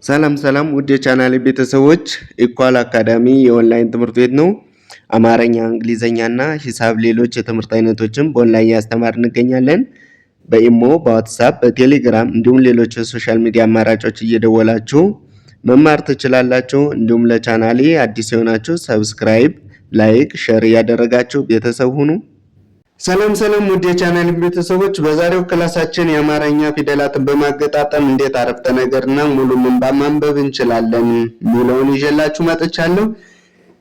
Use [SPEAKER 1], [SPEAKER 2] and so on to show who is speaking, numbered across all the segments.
[SPEAKER 1] ሰላም ውድ የቻናሌ ቤተሰቦች ኢኳል አካዳሚ የኦንላይን ትምህርት ቤት ነው። አማርኛ፣ እንግሊዘኛና ሂሳብ ሌሎች የትምህርት አይነቶችን በኦንላይን እያስተማርን እንገኛለን። በኢሞ፣ በዋትስአፕ፣ በቴሌግራም እንዲሁም ሌሎች የሶሻል ሚዲያ አማራጮች እየደወላችሁ መማር ትችላላችሁ። እንዲሁም ለቻናሌ አዲስ የሆናችሁ ሰብስክራይብ፣ ላይክ፣ ሼር እያደረጋችሁ ቤተሰብ ሁኑ። ሰላም ውድ የቻናል ቤተሰቦች፣ በዛሬው ክላሳችን የአማርኛ ፊደላትን በማገጣጠም እንዴት አረፍተ ነገርና ሙሉ ምንባብ ማንበብ እንችላለን የሚለውን ይዤላችሁ መጥቻለሁ።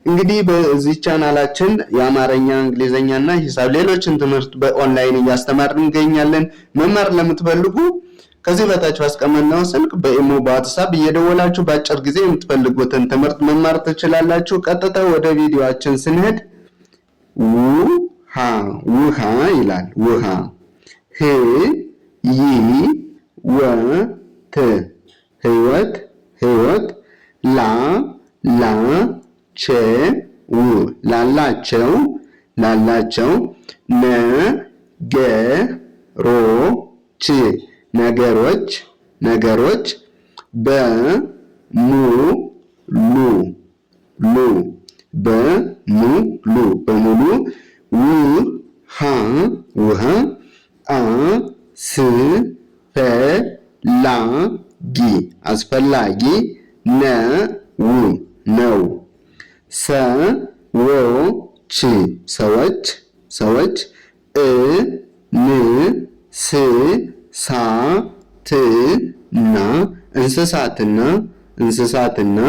[SPEAKER 1] እንግዲህ በዚህ ቻናላችን የአማርኛ፣ እንግሊዘኛና ሂሳብ ሌሎችን ትምህርት በኦንላይን እያስተማርን እንገኛለን። መማር ለምትፈልጉ ከዚህ በታች ባስቀመጥነው ስልክ በኢሞ በዋትስአፕ እየደወላችሁ በአጭር ጊዜ የምትፈልጉትን ትምህርት መማር ትችላላችሁ። ቀጥታ ወደ ቪዲዮአችን ስንሄድ ውሃ ይላል። ውሃ ህይወት ህይወት ላላቸው ነገሮች በሙሉ ውሃ አስፈላጊ ነው። ሰዎች እንስሳትና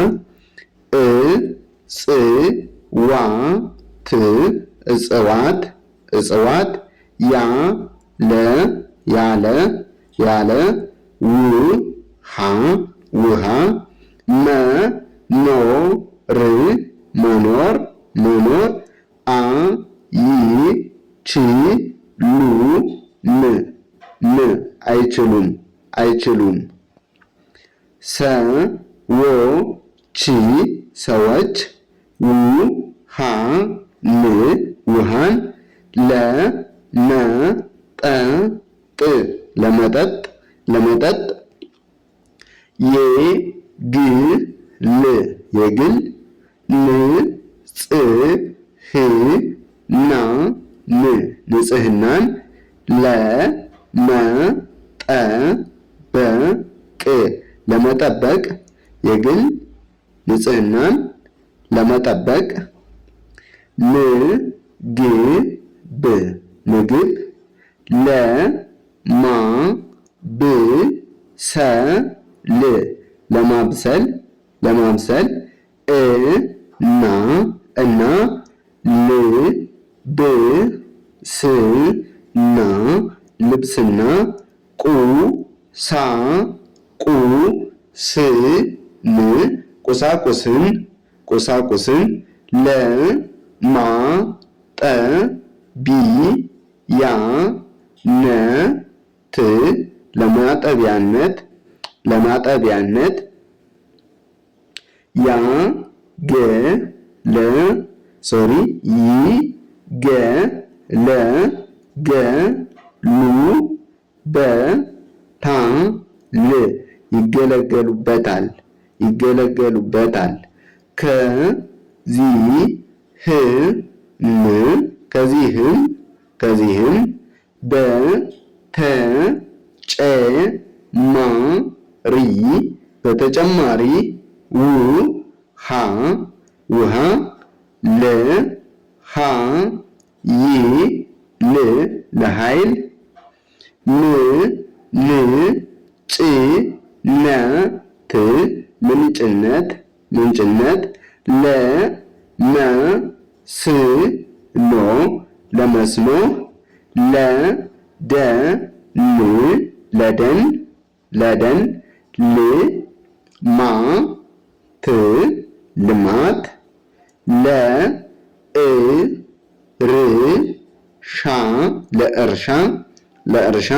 [SPEAKER 1] እጽዋት ያለ ውሃ መኖር አይችሉም። ሰዎች ውሃን ለመጠጥ የግል ንጽህናን ለመጠበቅ የግል ንጽህናን ለመጠበቅ ምግብ ለማብሰል እና ልብስና ቁሳቁስን ለማጠቢያነት ይገለገሉበታል። ከዚህም በተጨማሪ ውሃ ለኃይል ምንጭነት ለመስኖ ለደን ልማት ለእርሻ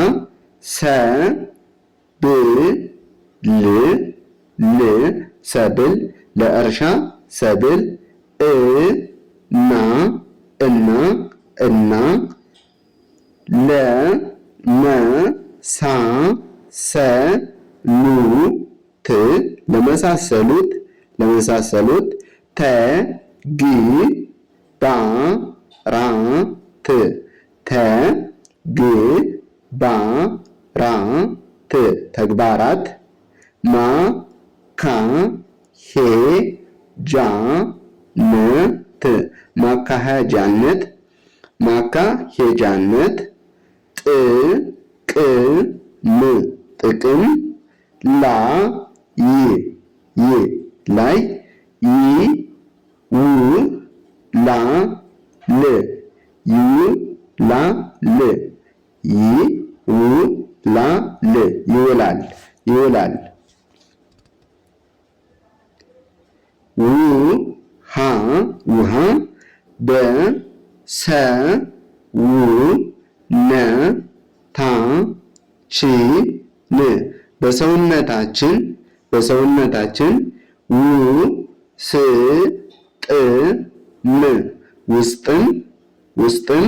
[SPEAKER 1] ሰብል ለእርሻ ሰብል እና ለመሳሰሉት ለመሳሰሉት ተግባራት ማካሄጃነት ጥቅም ላይ ይውላል ውሃ በሰውነታችን ውስጥም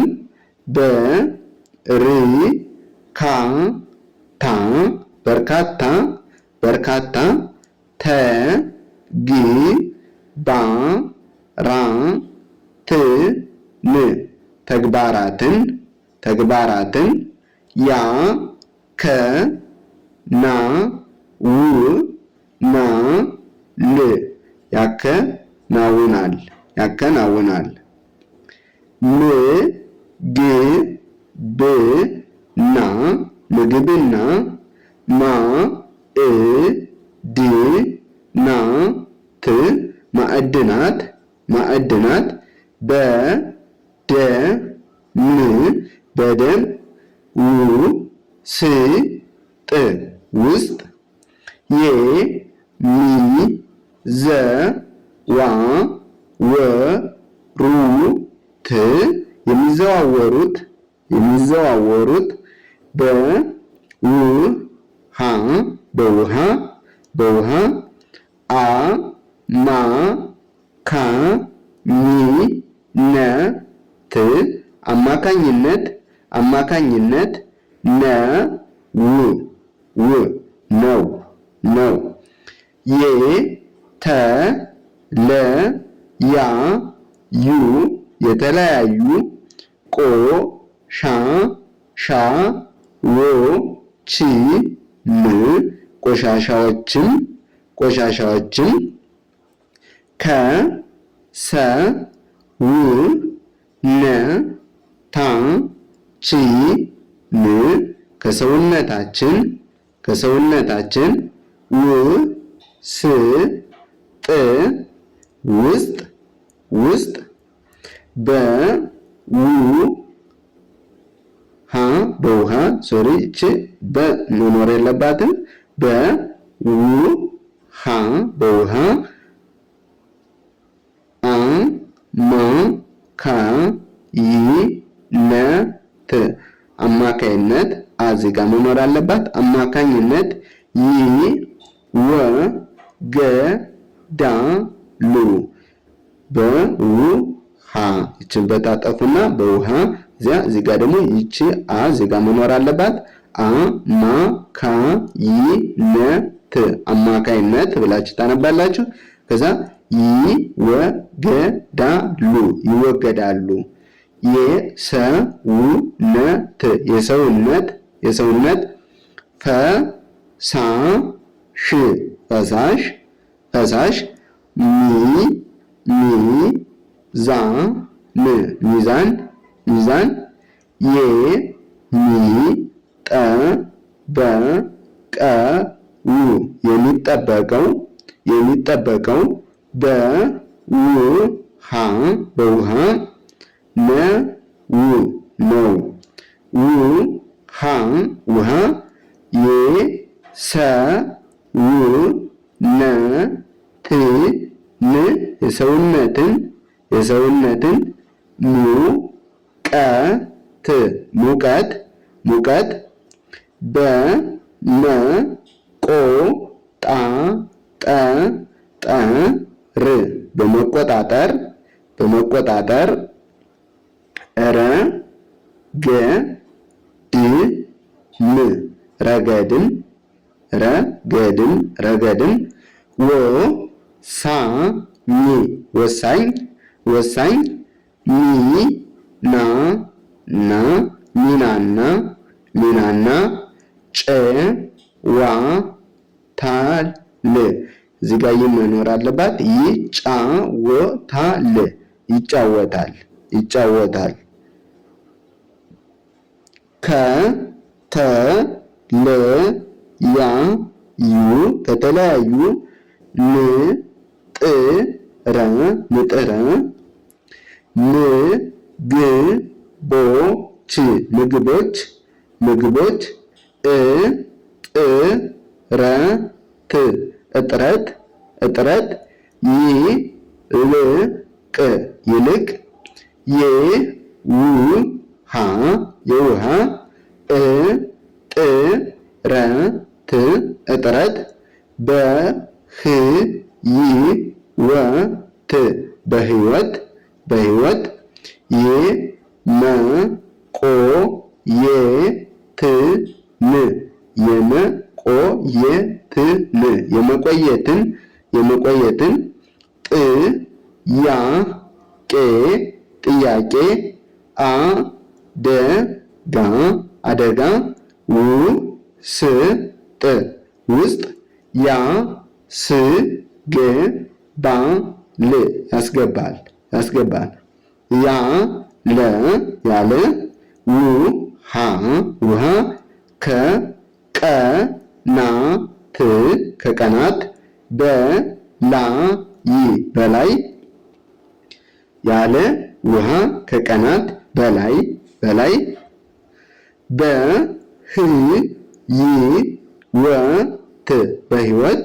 [SPEAKER 1] በርካታ ተግባራትን ያከናውናል ምግብና ማዕድናት በደም ውስጥ የሚዘዋወሩት በውሃ አማካኝነት ነው የተለያዩ ቆሻሻዎችን ከሰውነታችን ውስጥ በውሃ እቺ በመኖር የለባትም በውሃ አማካይነት እዚህ ጋር መኖር አለባት። አማካኝነት ይወገዳሉ በውሃ እቺን በታጠፉና በውሃ እዚህ ጋር ደግሞ ይቺ እዚህ ጋር መኖር አለባት። አማካይነት ብላችሁ ታነባላችሁ። ከዛ ይወገዳሉ የሰውነት ፈሳሽ ሚዛን የሚጠበቀው በውሃ ነው። ውሃ የሰውነትን ሙቀት በመቆጣጠር ረገድም ረገድም ረገድም ወሳኝ ወሳኝ ወሳኝ ሚናና ሚናና ሚናና ጨዋታል እዚህ ጋር መኖር አለባት። ይጫወታል ይጫወታል ይጫወታል። ከተለያዩ ንጥረ ምግቦች እጥረት ይልቅ የውሃ እጥረት በህይወት የመቆየትን ጥያቄ አደጋ ውስጥ ያስገባል ያለ ውሃ ከቀናት በላይ ያለ ውሃ ከቀናት በላይ በህይወት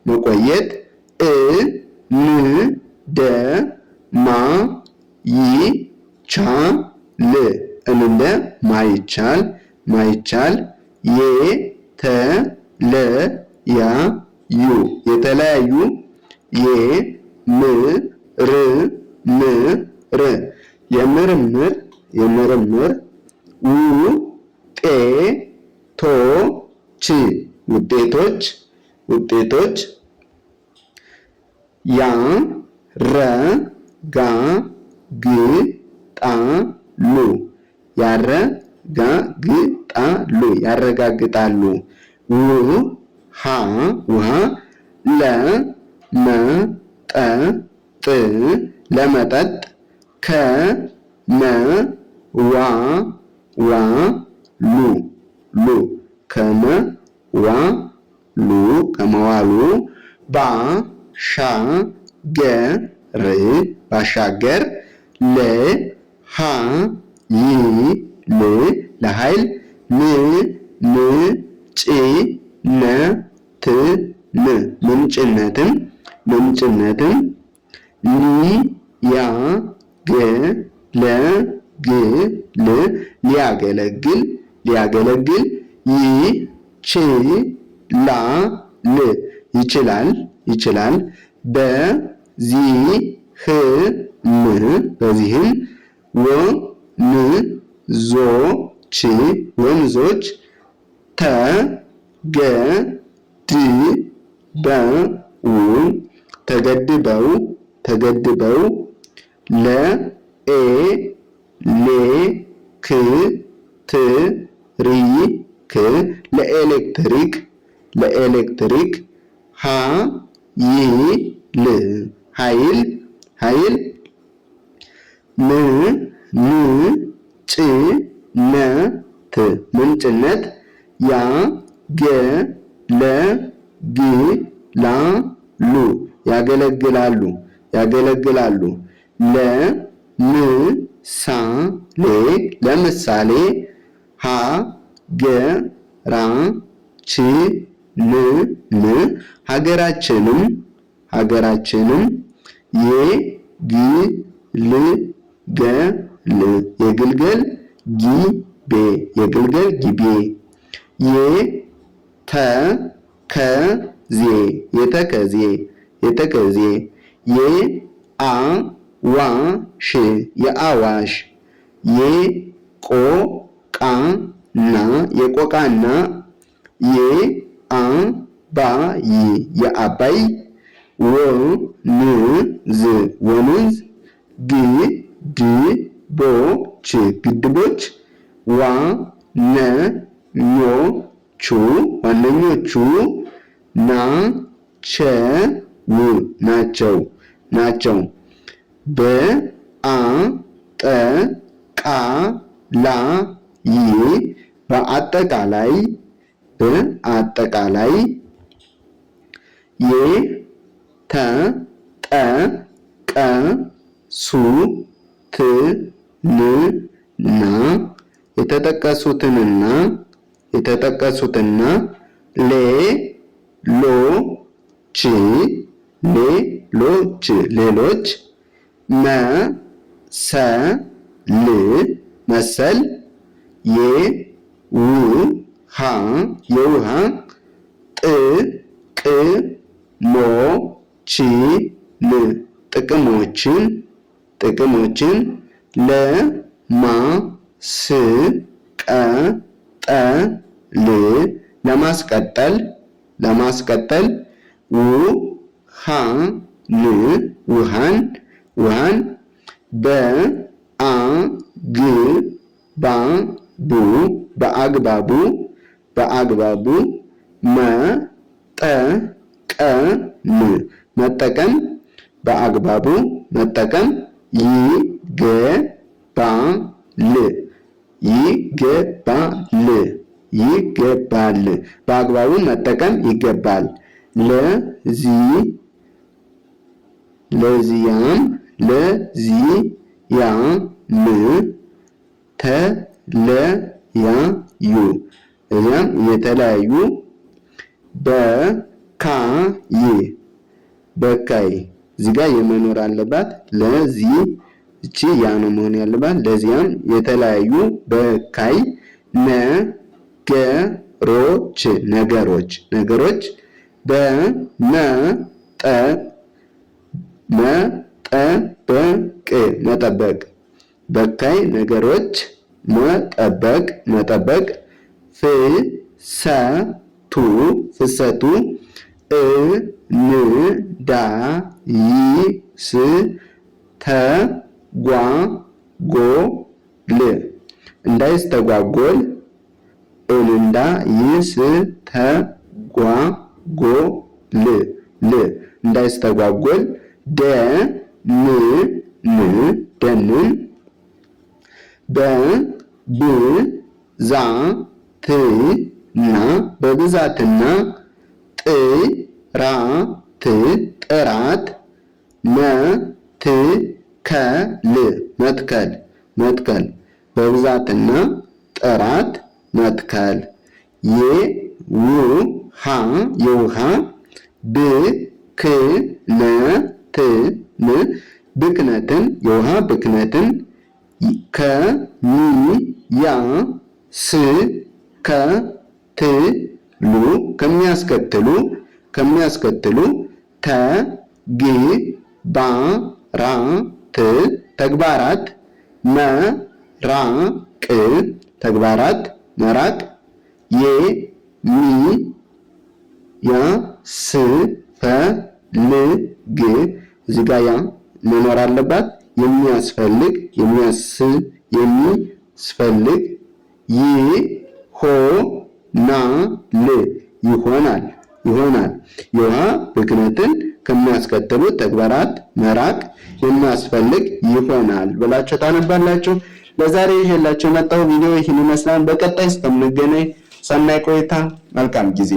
[SPEAKER 1] መቆየት እንደማይቻል የተለያዩ የምርምር ውጤቶች ያረጋግጣሉ። ውሃ ለመጠጥ ከመዋሉ ባሻገር ለኃይል ምንጭነትም ሊያገለግል ይችላል። በዚህም ወንዞች ተገድበው ለኤሌክትሪክ ኃይል ምንጭነት ያገለግላሉ። ለምሳሌ ሀገራችንም የግልገል ጊቤ የተከዜ የአዋሽ የቆቃና የቆቃና የአባይ የአባይ ወንዝ ወንዝ ግድቦች ግድቦች ዋነኞቹ ናቸው በአጠቃላይ የተጠቀሱትና ሌሎች መሰል የውሃ ጥቅሞችን ለማስቀጠል ውሃን በአግባቡ መጠቀም ይገባል በአግባቡ መጠቀም ይገባል። ለዚያም የተለያዩ በካይ እዚህ ጋር የመኖር አለባት። ለዚህ እቺ ያ ነው መሆን ያለባት። ለዚያም የተለያዩ በካይ ነገሮች መጠበቅ በካይ ነገሮች መጠበቅ ፍሰቱ እንዳይስተጓጎል ደንን በብዛትና ጥራት መትከል በብዛትና ጥራት መትከል የውሃ ብክነትን ከሚያስከትሉ ተግባራት መራቅ እዚህ ጋር ያ መኖር አለባት። የሚያስፈልግ ይሆናል። የውሃ ብክነትን ከሚያስከትሉ ተግባራት መራቅ የሚያስፈልግ ይሆናል ብላችሁ ታነባላችሁ። ለዛሬ ይዤላችሁ የመጣው ቪዲዮ ይህን ይመስላል። በቀጣይ እስከምንገናኝ ሰናይ ቆይታ፣ መልካም ጊዜ